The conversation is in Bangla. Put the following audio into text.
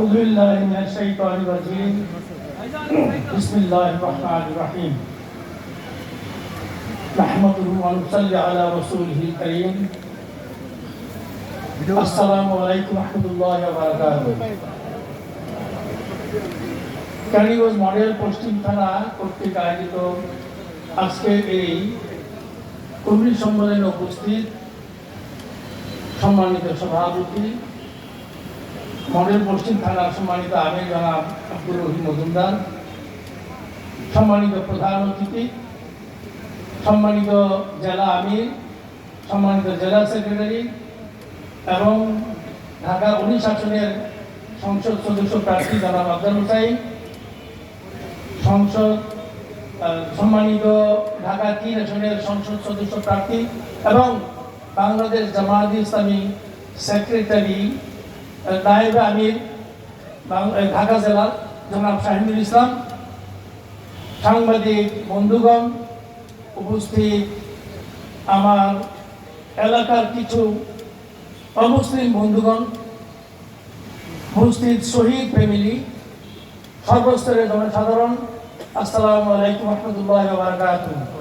أعوذ بالله من الشيطان الرجيم بسم الله الرحمن الرحيم نحمده ونصلي على رسوله الكريم السلام عليكم ورحمة الله وبركاته ক্যানিগঞ্জ মডেল পশ্চিম থানা কর্তৃক আয়োজিত আজকে এই কর্মী সম্মেলনে উপস্থিত সম্মানিত সভাপতি মডেল পশ্চিম থানার সম্মানিত আমির জনাব আব্দুর রহিম মজুমদার, সম্মানিত প্রধান অতিথি, সম্মানিত জেলা আমির, সম্মানিত জেলা সেক্রেটারি এবং ঢাকা 19 আসনের সংসদ সদস্য প্রার্থী জনাব আফজাল হুসাইন, সম্মানিত ঢাকা 3 আসনের সংসদ সদস্য প্রার্থী এবং বাংলাদেশ জামায়াতে ইসলামী সেক্রেটারি নায়েব আমির ঢাকা জেলার জনাব শাহিনুল ইসলাম, সাংবাদিক বন্ধুগণ, উপস্থিত আমার এলাকার কিছু অমুসলিম বন্ধুগণ, উপস্থিত শহীদ ফ্যামিলি, সর্বস্তরের জনসাধারণ, আসসালামু আলাইকুম ওয়া রাহমাতুল্লাহি ওয়া বারাকাতুহু।